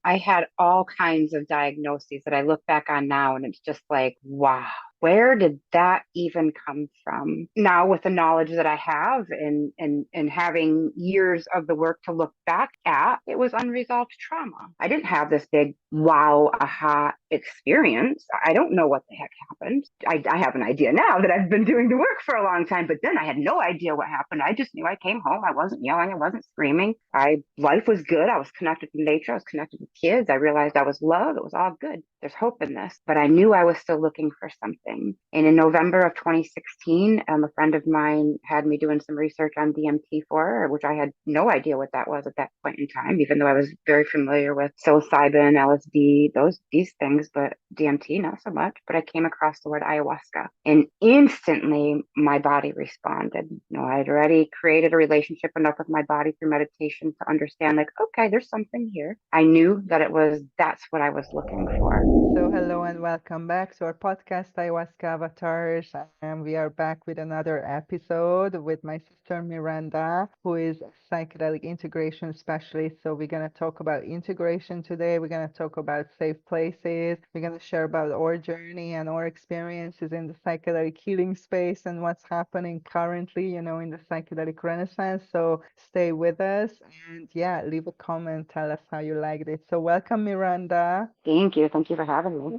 I had all kinds of diagnoses that I look back on now, and it's just like, wow, where did that even come from? Now, with the knowledge that I have and having years of the work to look back at, it was unresolved trauma. I didn't have this big wow, aha experience. I don't know what the heck happened. I have an idea now that I've been doing the work for a long time, but then I had no idea what happened. I just knew I came home. I wasn't yelling. I wasn't screaming. Life was good. I was connected to nature. I was connected to kids. I realized I was loved. It was all good. There's hope in this, but I knew I was still looking for something. And in November of 2016, a friend of mine had me doing some research on DMT for her, which I had no idea what that was at that point in time, even though I was very familiar with psilocybin, LSD, these things, but DMT not so much. But I came across the word ayahuasca, and instantly my body responded. I had already created a relationship enough with my body through meditation to understand, like, okay, there's something here. I knew that that's what I was looking for. So, hello and welcome back to our podcast, Ayahuasca Avatars. And we are back with another episode with my sister Miranda, who is a psychedelic integration specialist. So, we're going to talk about integration today. We're going to talk about safe places. We're going to share about our journey and our experiences in the psychedelic healing space and what's happening currently, in the psychedelic renaissance. So, stay with us and yeah, leave a comment. Tell us how you liked it. So, welcome, Miranda. Thank you. Thank you for having me.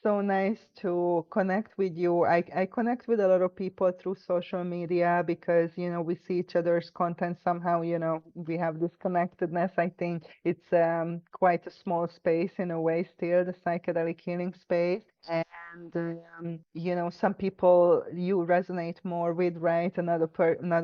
So nice to connect with you. I connect with a lot of people through social media because, we see each other's content somehow, we have this connectedness. I think it's quite a small space in a way still, the psychedelic healing space. And some people you resonate more with, right? Another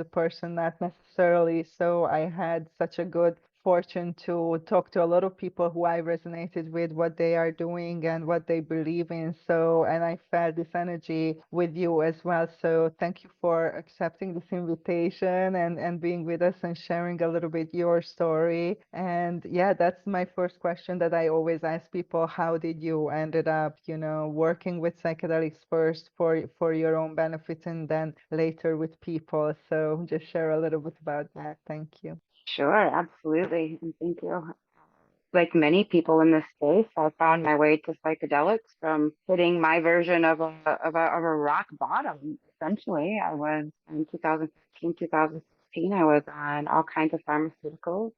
person not necessarily. So I had such a good fortune to talk to a lot of people who I resonated with, what they are doing and what they believe in. So, and I felt this energy with you as well. So thank you for accepting this invitation and being with us and sharing a little bit your story. And yeah, that's my first question that I always ask people. How did you ended up, working with psychedelics first for your own benefit and then later with people? So just share a little bit about that. Thank you. Sure, absolutely. And thank you. Like many people in this space, I found my way to psychedelics from hitting my version of a rock bottom. Essentially, I was in 2015, 2016. I was on all kinds of pharmaceuticals,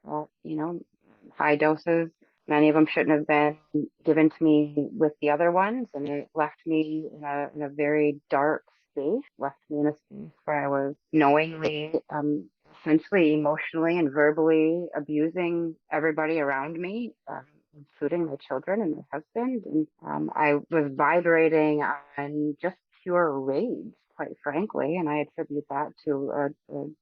high doses. Many of them shouldn't have been given to me with the other ones, and it left me in a very dark space. Left me in a space where I was knowingly essentially emotionally and verbally abusing everybody around me, including my children and my husband. And I was vibrating on just pure rage, quite frankly. And I attribute that to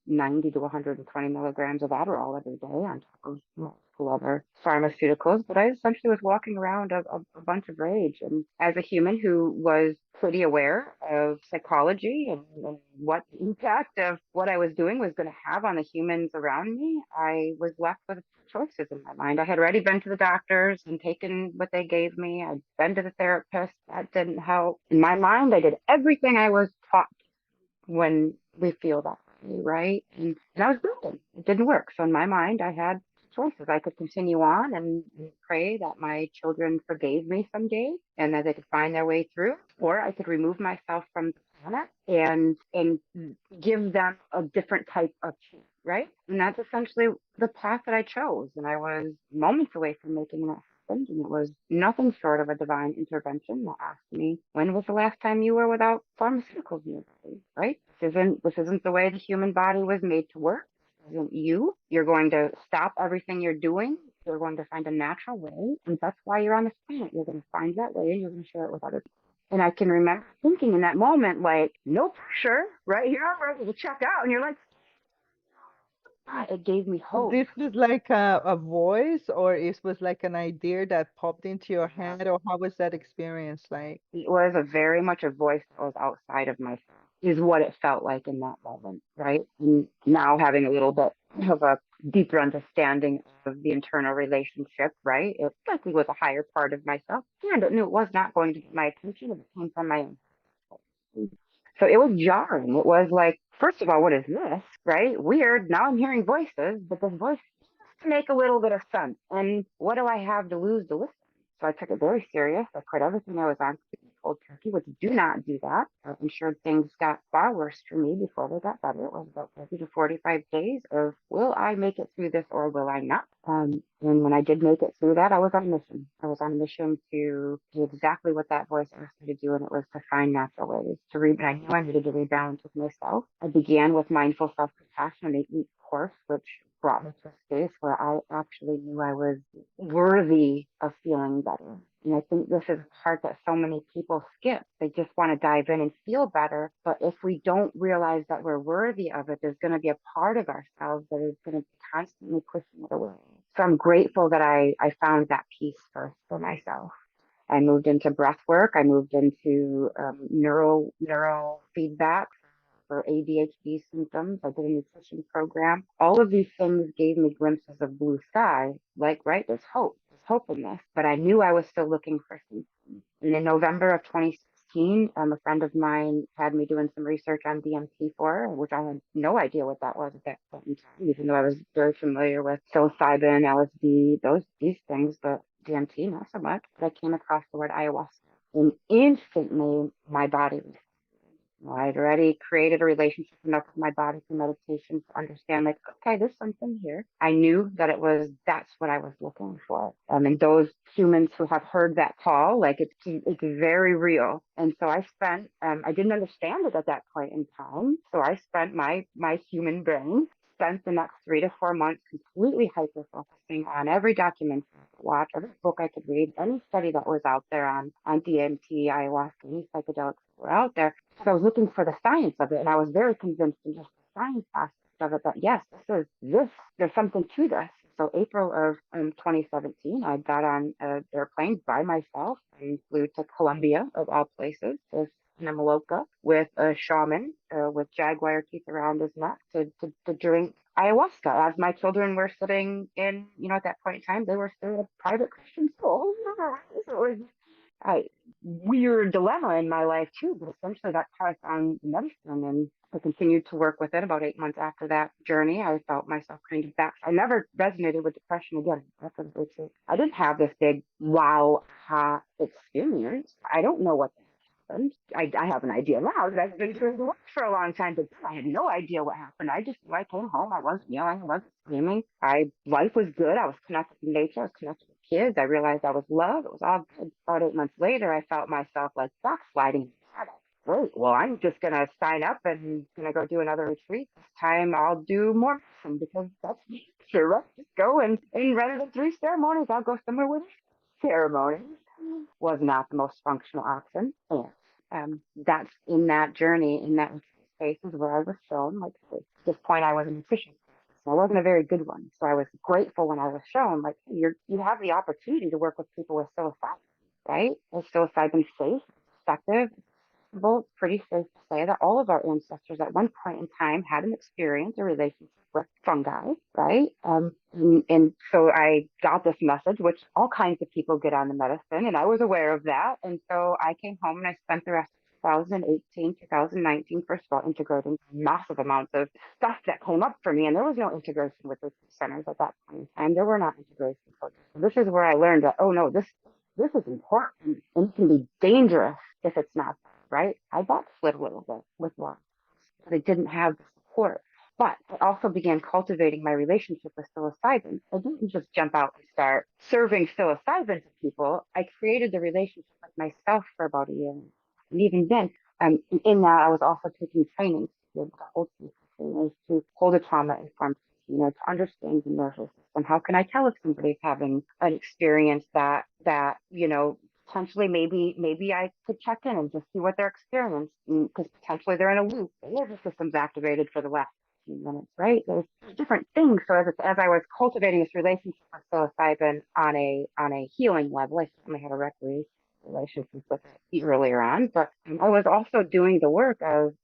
90 to 120 milligrams of Adderall every day on top of multiple other pharmaceuticals. But I essentially was walking around a bunch of rage. And as a human who was pretty aware of psychology and what impact of what I was doing was going to have on the humans around me, I was left with choices in my mind. I had already been to the doctors and taken what they gave me. I'd been to the therapist. That didn't help. In my mind, I did everything I was taught when we feel that way, right? And I was broken. It didn't work. So in my mind, I had choices. I could continue on and pray that my children forgave me someday and that they could find their way through, or I could remove myself from the planet and give them a different type of chance, right? And that's essentially the path that I chose. And I was moments away from making that happen. And it was nothing short of a divine intervention that asked me, when was the last time you were without pharmaceuticals in your body, right? This isn't the way the human body was made to work. This isn't you. You're going to stop everything you're doing. You're going to find a natural way. And that's why you're on this planet. You're going to find that way and you're going to share it with others. And I can remember thinking in that moment, like, no pressure, right here, I'm ready to check out. And you're like, "Ah," it gave me hope. This was like a voice, or it was like an idea that popped into your head, or how was that experience like? It was a very much a voice that was outside of myself, is what it felt like in that moment, right? And now having a little bit of a deeper understanding of the internal relationship, right? It likely was a higher part of myself, and it knew it was not going to get my attention if it came from my own. So it was jarring. It was like, first of all, what is this, right? Weird. Now I'm hearing voices, but this voice to make a little bit of sense. And what do I have to lose to listen? So I took it very serious. I quit everything I was on cold turkey, which do not do that. I'm sure things got far worse for me before they got better. It was about 30 to 45 days of will I make it through this or will I not? And when I did make it through that, I was on a mission. I was on a mission to do exactly what that voice asked me to do, and it was to find natural ways to read. I knew I needed to rebalance with myself. I began with mindful self-compassion, an 8-week course, which brought me to a space where I actually knew I was worthy of feeling better. And I think this is a part that so many people skip. They just want to dive in and feel better. But if we don't realize that we're worthy of it, there's going to be a part of ourselves that is going to be constantly pushing it away. So I'm grateful that I found that peace first for myself. I moved into breath work. I moved into neuro feedback for ADHD symptoms. I did a nutrition program. All of these things gave me glimpses of blue sky. Like, right, there's hope. There's hope in this. But I knew I was still looking for something. And in November of 2016, a friend of mine had me doing some research on DMT for her, which I had no idea what that was at that point in time, even though I was very familiar with psilocybin, LSD, these things, but DMT not so much. But I came across the word ayahuasca, and instantly my body was. I'd already created a relationship enough with my body through meditation to understand, like, okay, there's something here. I knew that that's what I was looking for. And those humans who have heard that call, like, it's very real. And so I didn't understand it at that point in time. So I spent my human brain spent the next 3 to 4 months completely hyper focusing on every documentary I could watch, every book I could read, any study that was out there on DMT, ayahuasca, any psychedelics that were out there. So I was looking for the science of it, and I was very convinced in just the science aspect of it that yes, there's something to this. So April of 2017, I got on an airplane by myself and flew to Colombia, of all places, to Namaloka with a shaman with jaguar teeth around his neck to drink ayahuasca as my children were sitting in, at that point in time, they were still a private Christian school. So it was a weird dilemma in my life too, but essentially that's how I found medicine, and I continued to work with it. About 8 months after that journey, I felt myself kind of back. I never resonated with depression again. That's the truth. I didn't have this big wow ha experience. I don't know what happened. I have an idea now that I've been doing the work for a long time, but I had no idea what happened. I just knew I came home. I wasn't yelling. I wasn't screaming. Life was good. I was connected to nature. I was connected with kids. I realized I was loved. It was all good. About 8 months later, I felt myself like backsliding. Great. Well, I'm just going to sign up and going to go do another retreat. This time I'll do more medicine because that's sure, right? Just go and rather than 3 ceremonies, I'll go somewhere with ceremonies. Was not the most functional option. And that's in that journey, in that space is where I was shown, like at this point, I was a nutrition. So I wasn't a very good one. So I was grateful when I was shown, like, hey, you have the opportunity to work with people with psilocybin, right? Is psilocybin safe, effective? Well, it's pretty safe to say that all of our ancestors at one point in time had an experience, a relationship with fungi, right? And so I got this message, which all kinds of people get on the medicine, and I was aware of that. And so I came home and I spent the rest of 2018, 2019, first of all, integrating massive amounts of stuff that came up for me. And there was no integration with the centers at that point in time. There were not integration coaches. So this is where I learned that, oh no, this is important and it can be dangerous if it's not right. I backslid a little bit with one because I didn't have the support. But I also began cultivating my relationship with psilocybin. I didn't just jump out and start serving psilocybin to people. I created the relationship with myself for about a year. And even then, in that, I was also taking training to be able to hold trainers, to hold a trauma informed, to understand the nervous system. How can I tell if somebody's having an experience that potentially maybe I could check in and just see what they're experiencing because potentially they're in a loop. The nervous system's activated for the last 15 minutes, right? There's different things. So as I was cultivating this relationship with psilocybin on a healing level, I certainly had a recreation relationship with it earlier on, but I was also doing the work of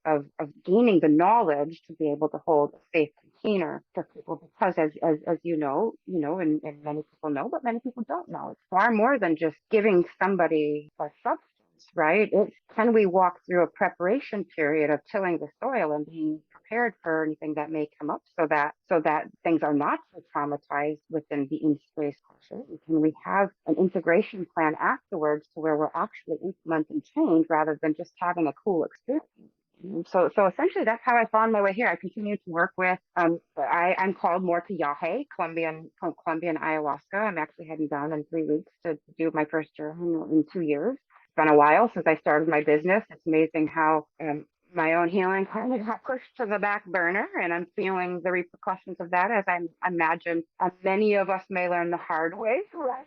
gaining the knowledge to be able to hold a safe container for people because as and many people know, but many people don't know. It's far more than just giving somebody a substance, right? It's can we walk through a preparation period of tilling the soil and being prepared for anything that may come up, so that things are not so traumatized within the in-space culture. Can we have an integration plan afterwards to where we're actually implementing change rather than just having a cool experience? So essentially, that's how I found my way here. I continue to work with. I'm called more to Yahe, Colombian ayahuasca. I'm actually heading down in 3 weeks to do my first journey in 2 years. It's been a while since I started my business. It's amazing how my own healing kind of got pushed to the back burner, and I'm feeling the repercussions of that, as I imagine many of us may learn the hard way, right?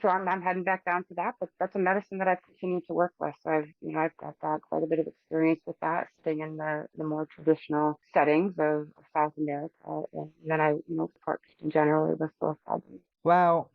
So I'm heading back down to that, but that's a medicine that I've continued to work with. So I've got quite a bit of experience with that, staying in the more traditional settings of South America, and then I, support people generally with psilocybin. Wow,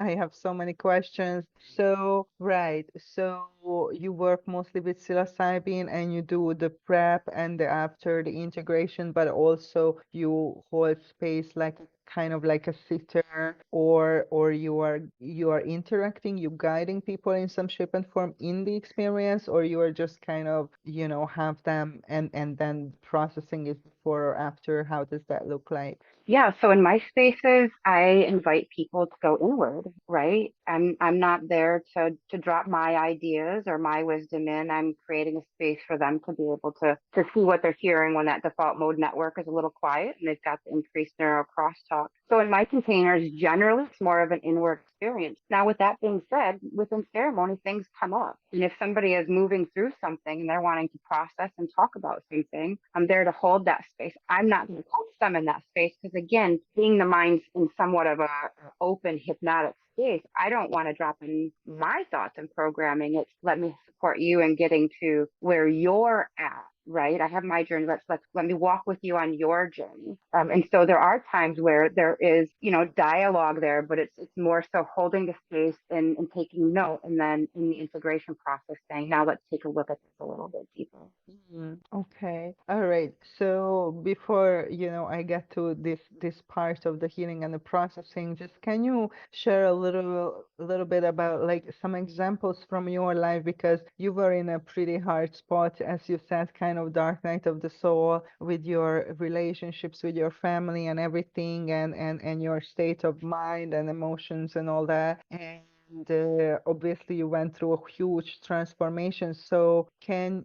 I have so many questions. So, right, so you work mostly with psilocybin and you do the prep and the after the integration, but also you hold space like kind of like a sitter, or you are interacting, you guiding people in some shape and form in the experience, or you are just kind of, have them and then processing it before or after. How does that look like? Yeah, so in my spaces, I invite people to go inward, right? I'm not there to drop my ideas or my wisdom in. I'm creating a space for them to be able to see what they're hearing when that default mode network is a little quiet and they've got the increased neuro crosstalk. So in my containers, generally it's more of an inward experience. Now, with that being said, within ceremony, things come up. And if somebody is moving through something and they're wanting to process and talk about something, I'm there to hold that space. I'm not going to coach them in that space because, again, being the mind's in somewhat of a open hypnotic space, I don't want to drop in my thoughts and programming. It's let me support you in getting to where you're at, right? I have my journey. Let me walk with you on your journey. And so there are times where there is, dialogue there, but it's more so holding the space and taking note, and then in the integration process saying, now let's take a look at this a little bit deeper. Okay. All right. So before, I get to this part of the healing and the processing, just can you share a little bit about like some examples from your life, because you were in a pretty hard spot, as you said, kind of dark night of the soul with your relationships with your family and everything, and your state of mind and emotions and all that. And obviously you went through a huge transformation. So can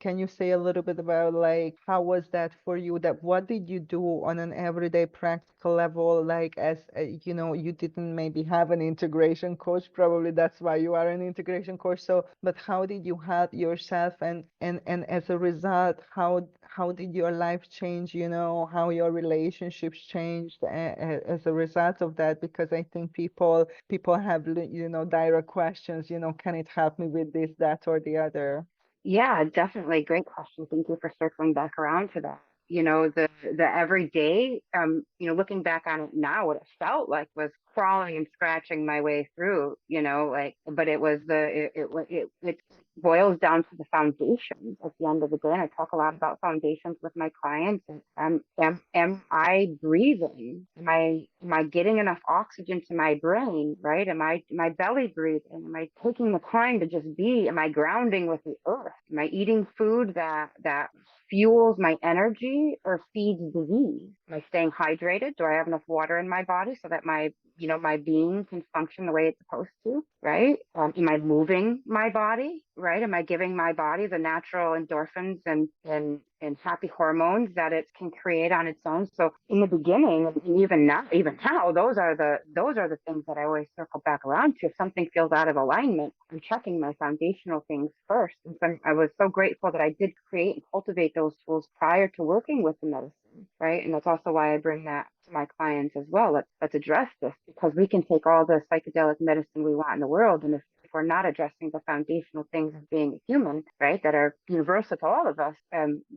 you say a little bit about like how was that for you? That what did you do on an everyday practical level? Like as you didn't maybe have an integration coach, probably that's why you are an integration coach. So, but how did you help yourself, and as a result, how did your life change? How your relationships changed as a result of that? Because I think people have direct questions, can it help me with this, that, or the other? Yeah, definitely. Great question. Thank you for circling back around to that. The everyday, looking back on it now, what it felt like was crawling and scratching my way through, but it was it boils down to the foundations at the end of the day. And I talk a lot about foundations with my clients. And am I breathing? Am I getting enough oxygen to my brain, right? Am I belly breathing? Am I taking the time to just be? Am I grounding with the earth? Am I eating food that fuels my energy or feeds disease? Am I staying hydrated? Do I have enough water in my body so that my being can function the way it's supposed to, right? Am I moving my body, right? Am I giving my body the natural endorphins and happy hormones that it can create on its own? So in the beginning, and even now, those are the things that I always circle back around to. If something feels out of alignment, I'm checking my foundational things first. And so I was so grateful that I did create and cultivate those tools prior to working with the medicine, right? And that's also why I bring that to my clients as well. Let's address this, because we can take all the psychedelic medicine we want in the world, and if we're not addressing the foundational things of being a human, right, that are universal to all of us,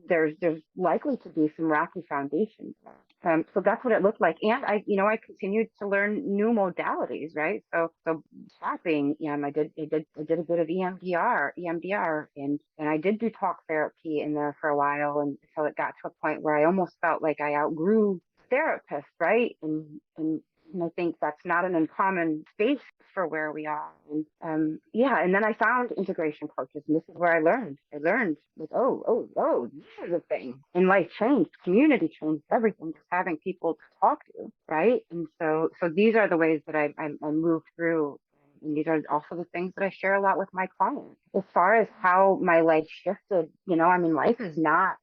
there's likely to be some rocky foundations. So that's what it looked like, and I continued to learn new modalities, right? So tapping, I did a bit of EMDR, and I did do talk therapy in there for a while, and so it got to a point where I almost felt like I outgrew therapist, right? And And I think that's not an uncommon space for where we are. And yeah, and then I found integration coaches, and this is where I learned. I learned like, oh, this is a thing. And life changed, community changed everything, just having people to talk to, right? And so these are the ways that I moved through. And these are also the things that I share a lot with my clients. As far as how my life shifted, I mean, life is not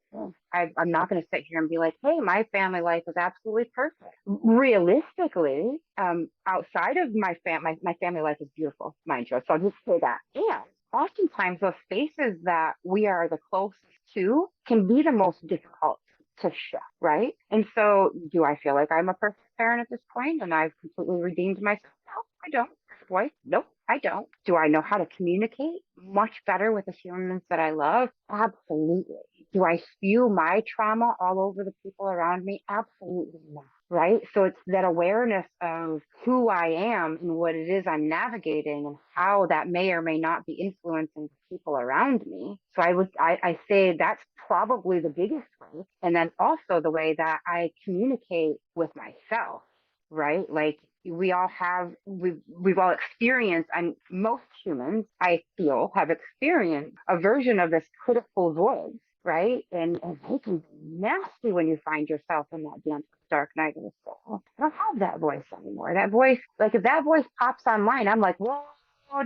I'm not going to sit here and be like, hey, my family life is absolutely perfect. Realistically, outside of my family life is beautiful, mind you. So I'll just say that. And oftentimes those spaces that we are the closest to can be the most difficult to shift, right? And so do I feel like I'm a perfect parent at this point and I've completely redeemed myself? No, I don't. Boy, nope, I don't. Do I know how to communicate much better with the humans that I love? Absolutely. Do I spew my trauma all over the people around me? Absolutely not. Right. So it's that awareness of who I am and what it is I'm navigating and how that may or may not be influencing the people around me. So I say that's probably the biggest way. And then also the way that I communicate with myself, right? Like we've all experienced, and most humans I feel have experienced a version of this critical voice, right? And it can be nasty when you find yourself in that dark night of the soul. I don't have that voice anymore. That voice, like if that voice pops online, I'm like, whoa,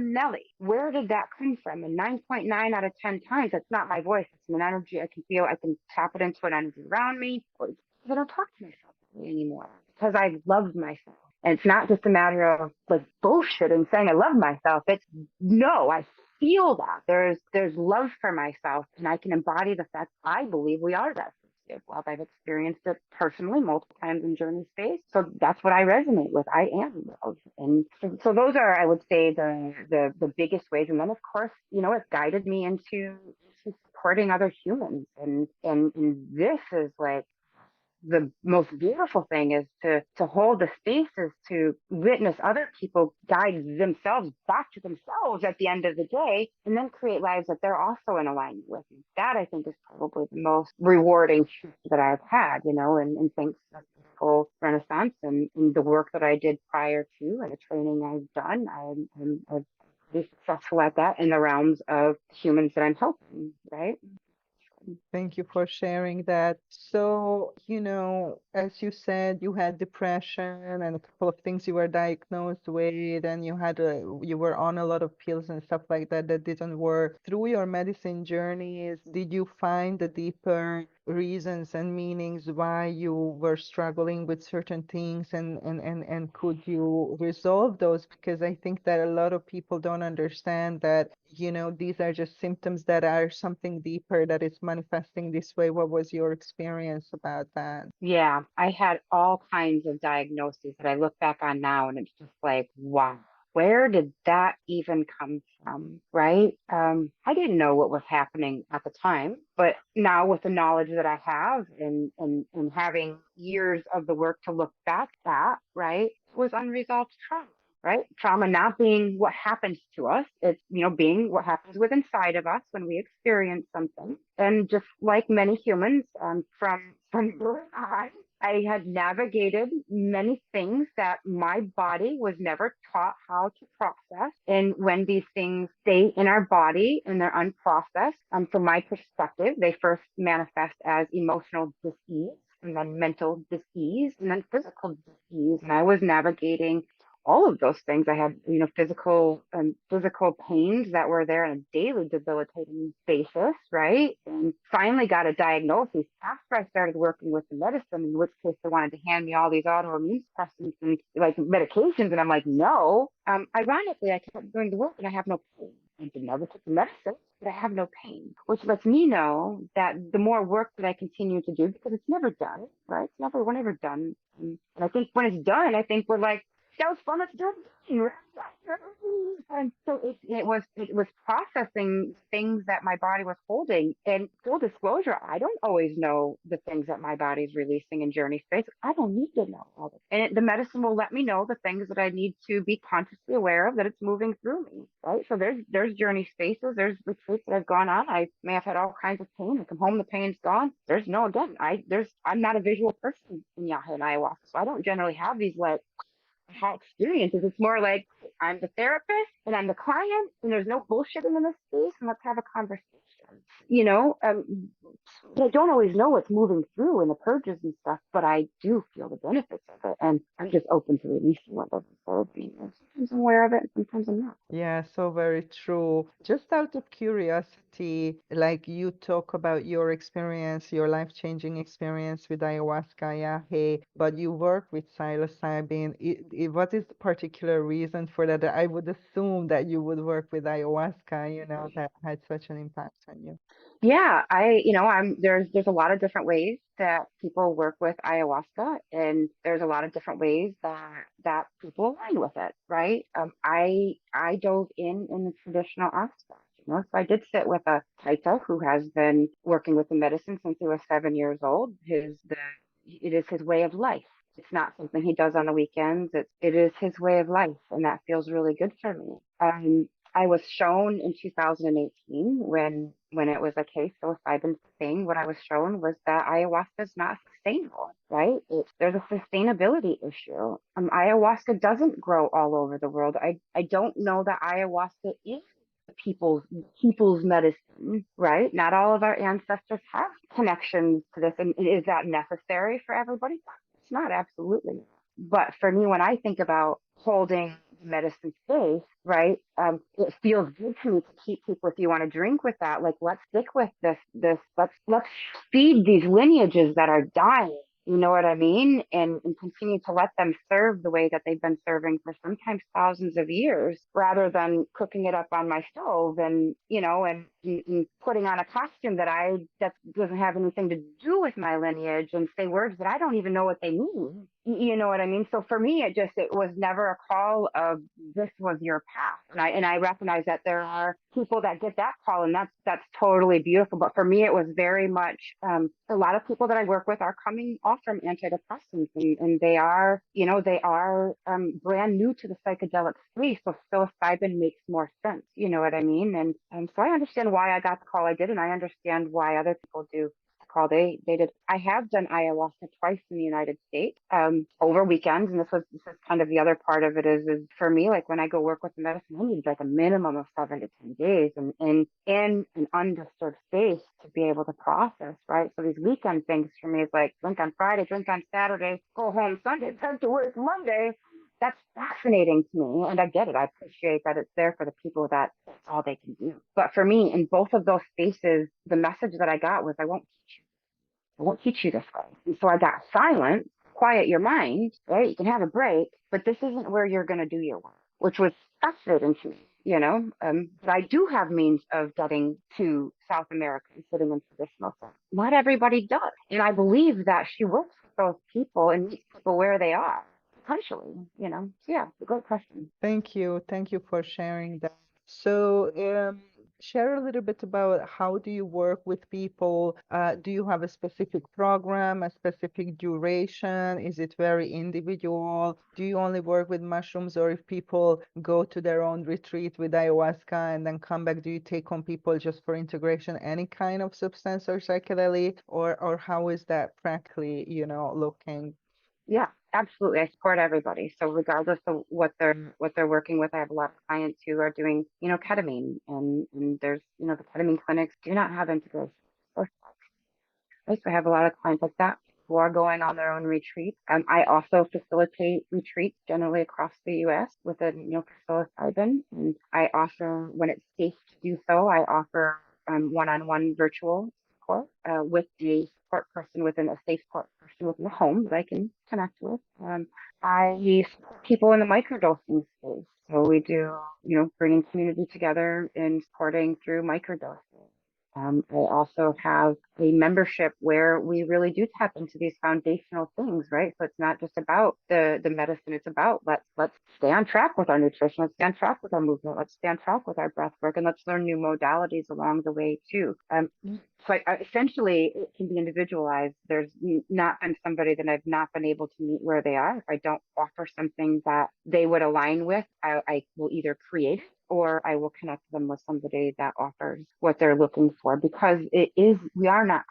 Nelly, where did that come from? And 9.9 out of 10 times, that's not my voice. It's an energy I can feel. I can tap it into an energy around me. Or I don't talk to myself that way anymore because I love myself. And it's not just a matter of like bullshit and saying I love myself. It's no, I feel that. There's love for myself and I can embody the fact I believe we are that frequency of love. I've experienced it personally multiple times in journey space. So that's what I resonate with. I am love. And so those are, I would say, the biggest ways. And then of course, it's guided me into supporting other humans. And this is like the most beautiful thing is to hold the spaces to witness other people guide themselves back to themselves at the end of the day and then create lives that they're also in alignment with. And that I think is probably the most rewarding shift that I've had, and thanks to the full renaissance and the work that I did prior to and the training I've done, I'm pretty successful at that in the realms of humans that I'm helping, right? Thank you for sharing that. So, as you said, you had depression and a couple of things you were diagnosed with, and you were on a lot of pills and stuff like that that didn't work. Through your medicine journeys, did you find the deeper reasons and meanings why you were struggling with certain things and could you resolve those? Because I think that a lot of people don't understand that, these are just symptoms that are something deeper that is manifesting this way. What was your experience about that? Yeah, I had all kinds of diagnoses that I look back on now, and it's just like, wow, where did that even come from? Right? I didn't know what was happening at the time, but now with the knowledge that I have and having years of the work to look back at, right, was unresolved trauma. Right? Trauma not being what happens to us. It's, being what happens with inside of us when we experience something. And just like many humans, from birth on, I had navigated many things that my body was never taught how to process. And when these things stay in our body and they're unprocessed, from my perspective, they first manifest as emotional disease and then mental disease and then physical disease. And I was navigating all of those things. I had, physical pains that were there on a daily debilitating basis, right? And finally got a diagnosis after I started working with the medicine, in which case they wanted to hand me all these autoimmune suppressants and like medications. And I'm like, no. Ironically, I kept doing the work and I have no pain. I never took the medicine, but I have no pain, which lets me know that the more work that I continue to do, because it's never done, right? We're never done. And I think when it's done, I think we're like, that was fun. Let's do it again. And so it was processing things that my body was holding. And full disclosure, I don't always know the things that my body's releasing in journey space. I don't need to know all of it. And the medicine will let me know the things that I need to be consciously aware of that it's moving through me. Right. So there's journey spaces, there's retreats that I've gone on. I may have had all kinds of pain. I come home, the pain's gone. There's no again. I'm not a visual person in Yaha and ayahuasca. So I don't generally have these like aha experiences. It's more like I'm the therapist and I'm the client, and there's no bullshitting in this space, and let's have a conversation. You know, but I don't always know what's moving through in the purges and stuff, but I do feel the benefits of it, and I'm just open to releasing what doesn't serve me. And sometimes I'm aware of it, and sometimes I'm not. Yeah, so very true. Just out of curiosity, like you talk about your experience, your life-changing experience with ayahuasca, yeah, hey, but you work with psilocybin. What is the particular reason for that? I would assume that you would work with ayahuasca, that had such an impact on you. Yeah, there's a lot of different ways that people work with ayahuasca, and there's a lot of different ways that people align with it, right? I dove in the traditional aspect, so I did sit with a Taita who has been working with the medicine since he was 7 years old. It is his way of life. It's not something he does on the weekends. It is his way of life, and that feels really good for me. I was shown in 2018 when it was like, hey, psilocybin's the thing. What I was shown was that ayahuasca is not sustainable, right? There's a sustainability issue. Ayahuasca doesn't grow all over the world. I don't know that ayahuasca is people's people's medicine, right? Not all of our ancestors have connections to this, and is that necessary for everybody? It's not, absolutely. But for me, when I think about holding medicine space, right? It feels good to me to keep people. If you want to drink with that, like let's stick with this. Let's feed these lineages that are dying. You know what I mean? And continue to let them serve the way that they've been serving for sometimes thousands of years, rather than cooking it up on my stove and and putting on a costume that doesn't have anything to do with my lineage and say words that I don't even know what they mean. You know what I mean? So for me, it was never a call of this was your path, and I recognize that there are people that get that call, and that's totally beautiful. But for me, it was very much a lot of people that I work with are coming off from antidepressants, and they are brand new to the psychedelic space, so psilocybin makes more sense. You know what I mean? And so I understand why I got the call I did, and I understand why other people do call they did. I have done ayahuasca twice in the United States over weekends, and this is kind of the other part of it is for me, like when I go work with the medicine, I need like a minimum of 7 to 10 days and in an undisturbed space to be able to process, right? So these weekend things for me is like drink on Friday, drink on Saturday, go home Sunday, come to work Monday. That's fascinating to me, and I get it. I appreciate that it's there for the people that that's all they can do. But for me, in both of those spaces, the message that I got was, I won't teach you this way. And so I got silent, quiet your mind, right? You can have a break, but this isn't where you're going to do your work, which was fascinating to me. But I do have means of getting to South America and sitting in traditional stuff. Not everybody does. And I believe that she works with those people and meets people where they are, potentially. So yeah, it's a great question. Thank you. Thank you for sharing that. So, share a little bit about how do you work with people? Do you have a specific program, a specific duration? Is it very individual? Do you only work with mushrooms, or if people go to their own retreat with ayahuasca and then come back, do you take on people just for integration, any kind of substance or psychedelic, or how is that practically, looking? Yeah, absolutely. I support everybody. So regardless of what they're working with, I have a lot of clients who are doing, ketamine, and there's, the ketamine clinics do not have integration. Right? So I have a lot of clients like that who are going on their own retreats. I also facilitate retreats generally across the U.S. with a for psilocybin, and I offer, when it's safe to do so, I offer one-on-one virtual support with a support person within a safe support person within the home that I can connect with. I support people in the microdosing space. So we do, bringing community together and supporting through microdosing. I also have a membership where we really do tap into these foundational things, right? So it's not just about the medicine; it's about let's stay on track with our nutrition, let's stay on track with our movement, let's stay on track with our breath work, and let's learn new modalities along the way too. Essentially, it can be individualized. There's not been somebody that I've not been able to meet where they are. If I don't offer something that they would align with, I will either create or I will connect them with somebody that offers what they're looking for, because we are not.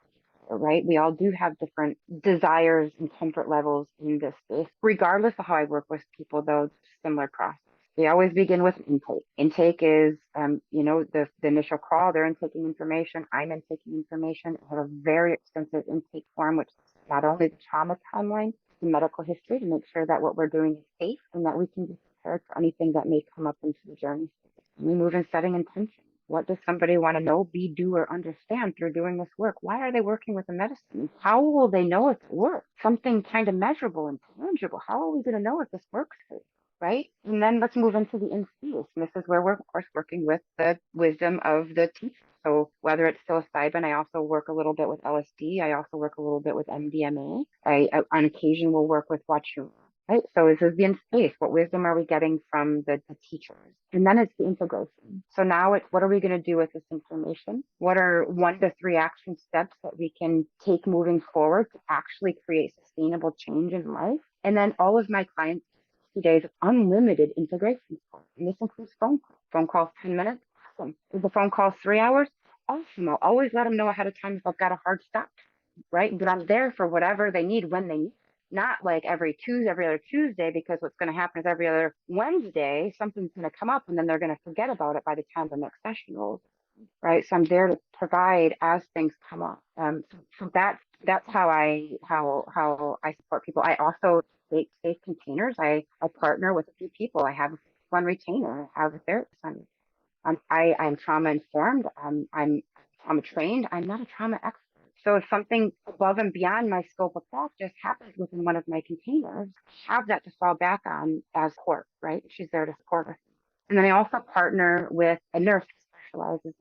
right? We all do have different desires and comfort levels in this space. Regardless of how I work with people, though, it's a similar process. We always begin with intake. Intake is, the initial call. They're intaking information. I'm intaking information. I have a very extensive intake form, which is not only the trauma timeline, the medical history to make sure that what we're doing is safe and that we can be prepared for anything that may come up into the journey. We move in setting intention. What does somebody want to know, be, do, or understand through doing this work? Why are they working with a medicine? How will they know if it works? Something kind of measurable and tangible. How are we going to know if this works for you? Right? And then let's move into the in space. And this is where we're, of course, working with the wisdom of the teacher. So whether it's psilocybin, I also work a little bit with LSD. I also work a little bit with MDMA. On occasion, will work with Watchung. Right? So this is the in space. What wisdom are we getting from the teachers? And then it's the integration. So now it's what are we going to do with this information? What are 1 to 3 action steps that we can take moving forward to actually create sustainable change in life? And then all of my clients 2 days of unlimited integration support. And this includes phone calls. Phone calls 10 minutes. Awesome. If the phone calls 3 hours, awesome. I'll always let them know ahead of time if I've got a hard stop, right? But I'm there for whatever they need when they need. Not like every other Tuesday, because what's going to happen is every other Wednesday, something's going to come up and then they're going to forget about it by the time the next session rolls, right? So I'm there to provide as things come up. So that's how I support people. I also take safe containers. I partner with a few people. I have one retainer. I have a therapist on. I'm trauma informed. I'm trauma trained. I'm not a trauma expert. So if something above and beyond my scope of practice happens within one of my containers, I have that to fall back on as support, right? She's there to support us. And then I also partner with a nurse who specializes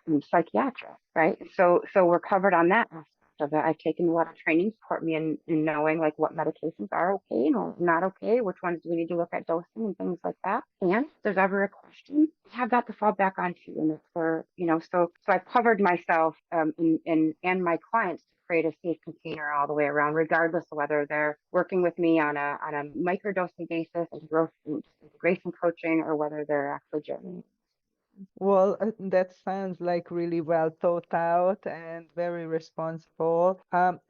in psychiatry, right? So we're covered on that aspect of it. I've taken a lot of training to support me in knowing like what medications are okay and not okay, which ones do we need to look at dosing and things like that. And if there's ever a question, I have that to fall back onto. And it's for, so I've covered myself and my clients to create a safe container all the way around, regardless of whether they're working with me on a microdosing basis and growth integration coaching, or whether they're actually journeying. Well, that sounds like really well thought out and very responsible.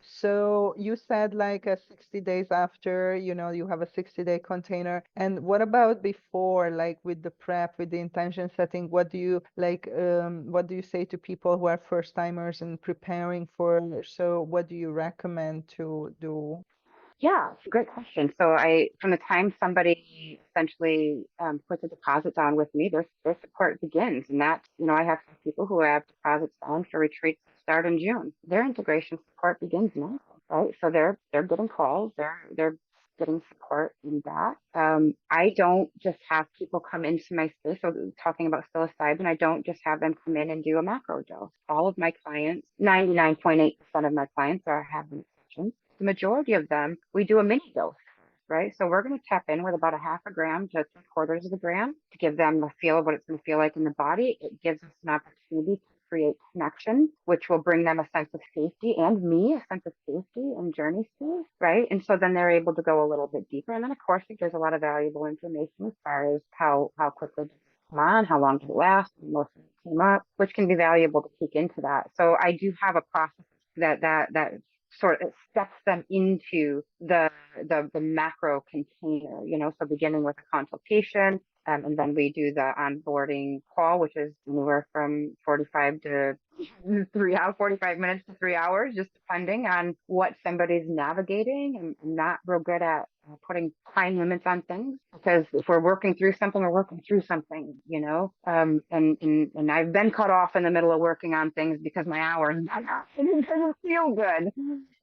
So you said like a 60 days after, you have a 60-day container. And what about before, like with the prep, with the intention setting? What do you say to people who are first timers and preparing for? So what do you recommend to do? Yeah, it's a great question. So from the time somebody essentially puts a deposit down with me, their support begins, and that's, I have some people who have deposits down for retreats that start in June. Their integration support begins now, right? So they're getting calls, they're getting support in that. I don't just have people come into my space. So talking about psilocybin, I don't just have them come in and do a macro dose. All of my clients, 99.8% of my clients are having sessions. The majority of them, we do a mini dose, right? So we're going to tap in with about a half a gram to 3/4 of a gram to give them a feel of what it's going to feel like in the body. It gives us an opportunity to create connection, which will bring them a sense of safety, and me a sense of safety and journey space, right? And so then they're able to go a little bit deeper. And then, of course, there's a lot of valuable information as far as how quickly does it come on, how long does it last, most of it came up, which can be valuable to peek into that. So I do have a process that sort of steps them into the macro container, so beginning with a consultation, and then we do the onboarding call, which is anywhere from 45 minutes to 3 hours, just depending on what somebody's navigating. I'm not real good at putting time limits on things, because if we're working through something, we're working through something, and I've been cut off in the middle of working on things because my hours and it doesn't feel good,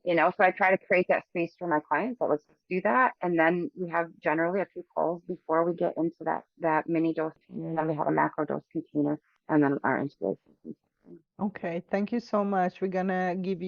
so I try to create that space for my clients that let's do that. And then we have generally a few calls before we get into that mini dose container, and then we have a macro dose container, and then our inspiration. Okay, thank you so much. We're gonna give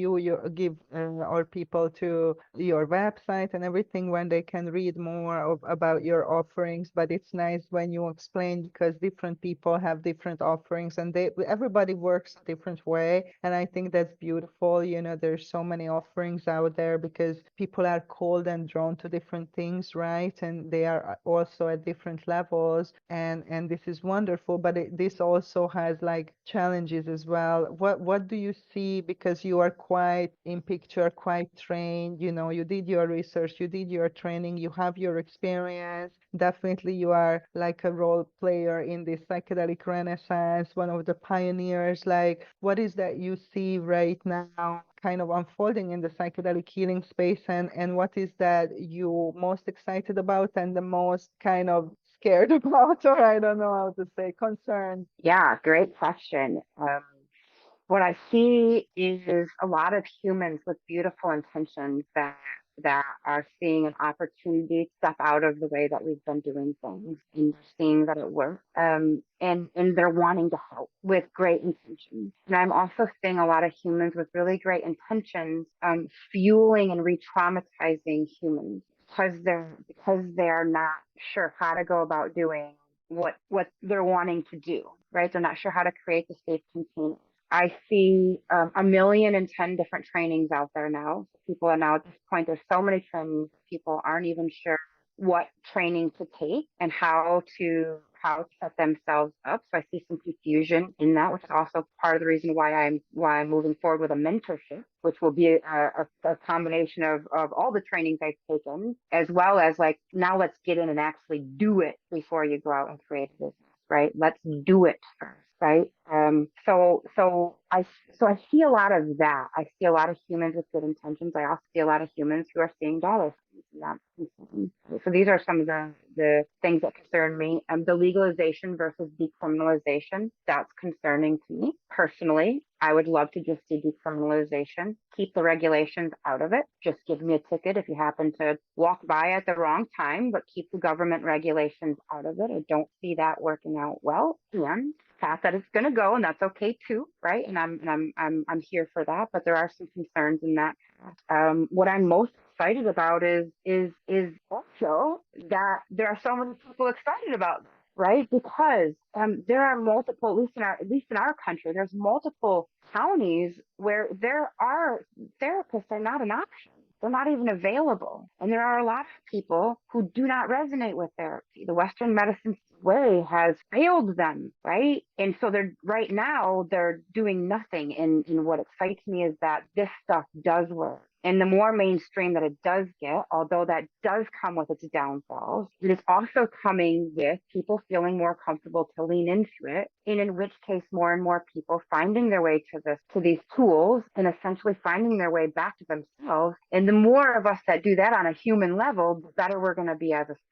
our people to your website and everything when they can read more about your offerings. But it's nice when you explain, because different people have different offerings and everybody works a different way. And I think that's beautiful. There's so many offerings out there because people are called and drawn to different things, right? And they are also at different levels. And this is wonderful. But this also has like challenges as well, well. What do you see? Because you are quite in picture, quite trained, you did your research, you did your training, you have your experience. Definitely you are like a role player in the psychedelic renaissance, one of the pioneers. Like, what is that you see right now kind of unfolding in the psychedelic healing space, and what is that you most excited about and the most kind of scared about, or I don't know how to say, concerned? Yeah, great question. What I see is a lot of humans with beautiful intentions that are seeing an opportunity to step out of the way that we've been doing things, and they're seeing that it works. And they're wanting to help with great intentions. And I'm also seeing a lot of humans with really great intentions, fueling and re-traumatizing humans because they're not sure how to go about doing what they're wanting to do, right? They're not sure how to create the safe container. I see 1,010,000 different trainings out there now. People are now at this point, there's so many trainings, people aren't even sure what training to take and how to set themselves up. So I see some confusion in that, which is also part of the reason why I'm moving forward with a mentorship, which will be a combination of all the trainings I've taken, as well as like, now let's get in and actually do it before you go out and create a business, right? Let's do it first, right? So I see a lot of that. I see a lot of humans with good intentions. I also see a lot of humans who are seeing dollar signs, and that's concerning. So these are some of the things that concern me. The legalization versus decriminalization, that's concerning to me personally. I would love to just see decriminalization, keep the regulations out of it. Just give me a ticket if you happen to walk by at the wrong time, but keep the government regulations out of it. I don't see that working out well. And path that it's going to go, and that's okay too, right? And I'm here for that, but there are some concerns in that. What I'm most excited about is also that there are so many people excited about this, right? Because there are multiple, at least in our country, there's multiple counties where there are therapists are not an option. They're not even available. And there are a lot of people who do not resonate with therapy. The Western medicine way has failed them, right? And so they're right now they're doing nothing. And what excites me is that this stuff does work. And the more mainstream that it does get, although that does come with its downfalls, it is also coming with people feeling more comfortable to lean into it. And in which case, more and more people finding their way to these tools and essentially finding their way back to themselves. And the more of us that do that on a human level, the better we're going to be as a species.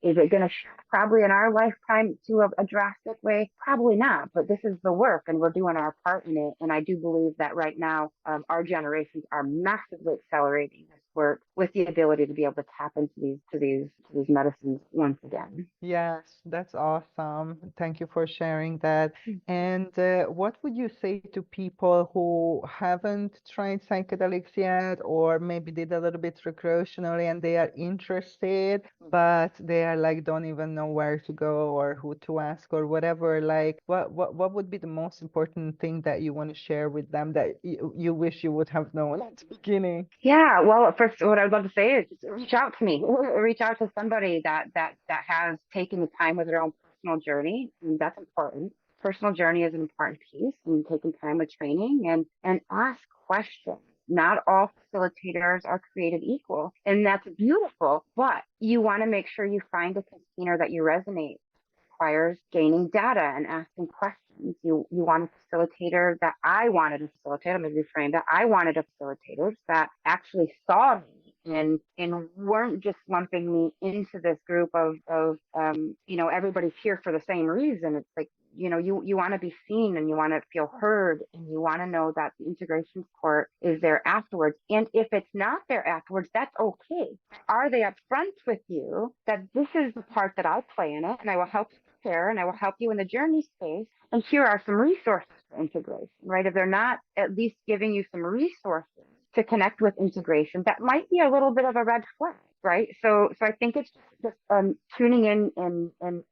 Is it going to shift probably in our lifetime to a drastic way? Probably not, but this is the work and we're doing our part in it. And I do believe that right now, our generations are massively accelerating this work with the ability to be able to tap into these medicines once again. Yes, that's awesome. Thank you for sharing that. And what would you say to people who haven't tried psychedelics yet, or maybe did a little bit recreationally and they are interested, but they are like don't even know where to go or who to ask or whatever? Like, what would be the most important thing that you want to share with them that you wish you would have known at the beginning? Yeah, well, first, what I would love to say is just reach out to me, reach out to somebody that has taken the time with their own personal journey, and that's important. Personal journey is an important piece, and taking time with training and ask questions. Not all facilitators are created equal, and that's beautiful. But you want to make sure you find a container that you resonate requires gaining data and asking questions. You want a facilitator that I wanted a facilitator. I'm going to reframe that. I wanted a facilitator that actually saw me and weren't just lumping me into this group of everybody's here for the same reason. It's like you want to be seen and you want to feel heard and you want to know that the integration support is there afterwards. And if it's not there afterwards, that's okay. Are they upfront with you that this is the part that I play in it and I will help you prepare and I will help you in the journey space? And here are some resources for integration, right? If they're not at least giving you some resources to connect with integration, that might be a little bit of a red flag, right? So I think it's just tuning in and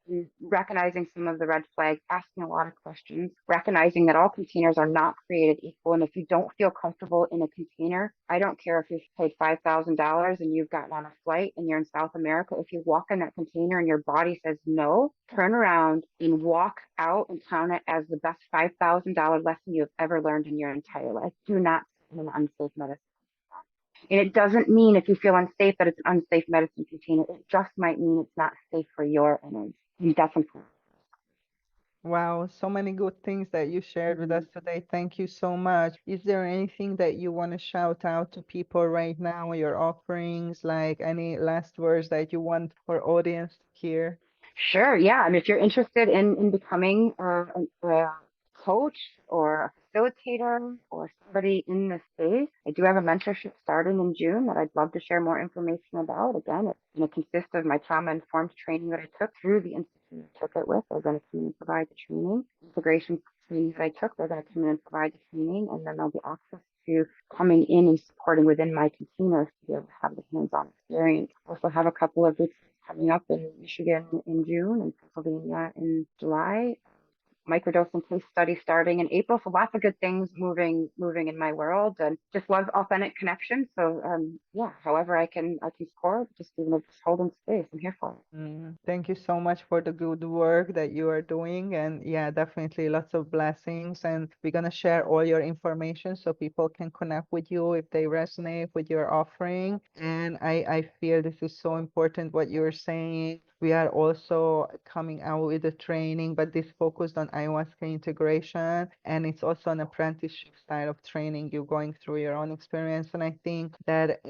recognizing some of the red flags, asking a lot of questions, recognizing that all containers are not created equal. And if you don't feel comfortable in a container, I don't care if you've paid $5,000 and you've gotten on a flight and you're in South America. If you walk in that container and your body says no, turn around and walk out and count it as the best $5,000 lesson you have ever learned in your entire life. Do not sit in an unsafe medicine. And it doesn't mean if you feel unsafe that it's an unsafe medicine container. It just might mean it's not safe for your energy. And that's important. Wow, so many good things that you shared with us Mhm. today. Thank you so much. Is there anything that you want to shout out to people right now, your offerings, like any last words that you want our audience to hear? Sure, yeah. And if you're interested in becoming a coach or a facilitator or somebody in this space, I do have a mentorship starting in June that I'd love to share more information about. Again, it's going to consist of my trauma-informed training that I took through the institute I took it with. They're going to come in and provide the training. Integration training that I took, they're going to come in and provide the training, and then there'll be access to coming in and supporting within my containers to be able to have the hands-on experience. I also have a couple of retreats coming up in Michigan in June and Pennsylvania in July. Microdosing case study starting in April. So lots of good things moving in my world, and just love authentic connection. So yeah, however I can support, just even if it's holding space, I'm here for it. Thank you so much for the good work that you are doing. And yeah, definitely lots of blessings. And we're going to share all your information so people can connect with you if they resonate with your offering. And I feel this is so important what you're saying. We are also coming out with a training, but this focused on ayahuasca integration. And it's also an apprenticeship style of training. You're going through your own experience. And I think that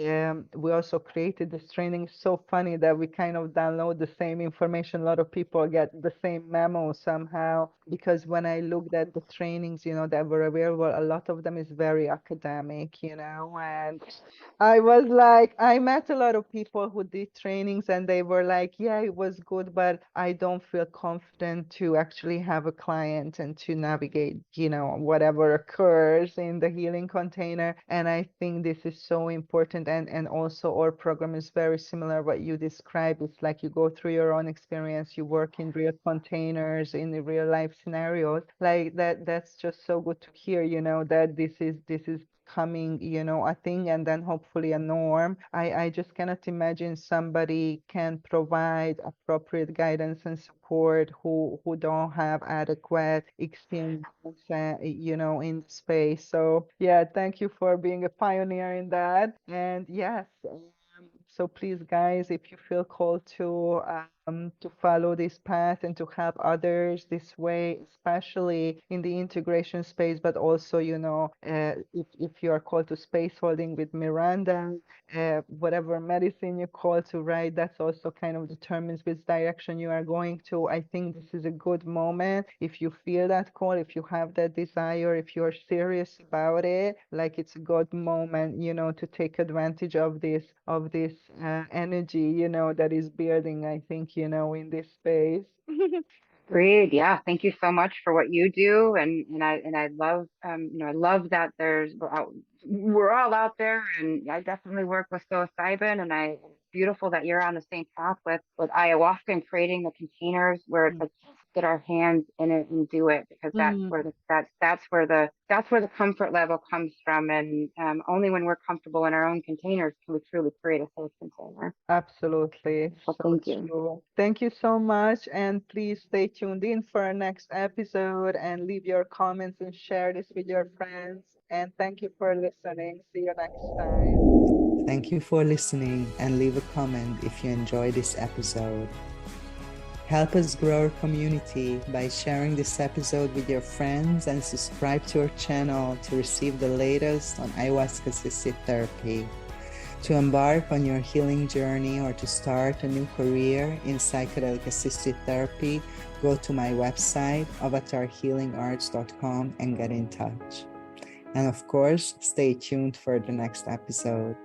we also created this training. It's so funny that we kind of download the same information. A lot of people get the same memo somehow, because when I looked at the trainings, that were available, a lot of them is very academic, and I was like, I met a lot of people who did trainings and they were like, yeah, it was good, but I don't feel confident to actually have a client and to navigate, whatever occurs in the healing container. And I think this is so important. And also our program is very similar what you described. It's like you go through your own experience, you work in real containers, in the real life scenarios. Like that's just so good to hear, that this is coming, a thing, and then hopefully a norm. I just cannot imagine somebody can provide appropriate guidance and support who don't have adequate experience, in the space. So yeah, thank you for being a pioneer in that. And yes, so please, guys, if you feel called to follow this path and to help others this way, especially in the integration space, but also, if you are called to space holding with Miranda, whatever medicine you call to, right, that's also kind of determines which direction you are going to. I think this is a good moment. If you feel that call, if you have that desire, if you're serious about it, like it's a good moment, to take advantage of this energy, that is building, I think, in this space. Agreed. Yeah. Thank you so much for what you do. And I love, I love that we're all out there, and I definitely work with psilocybin, and it's beautiful that you're on the same path with ayahuasca and creating the containers where it's like, just get our hands in it and do it, because that's Mm. where the comfort level comes from. And only when we're comfortable in our own containers can we truly create a safe container. Absolutely. So So thank you. true. Thank you so much. And please stay tuned in for our next episode and leave your comments and share this with your friends. And thank you for listening. See you next time. Thank you for listening, and leave a comment if you enjoyed this episode. Help us grow our community by sharing this episode with your friends and subscribe to our channel to receive the latest on Ayahuasca Assisted Therapy. To embark on your healing journey or to start a new career in Psychedelic Assisted Therapy, go to my website, avatarhealingarts.com, and get in touch. And of course, stay tuned for the next episode.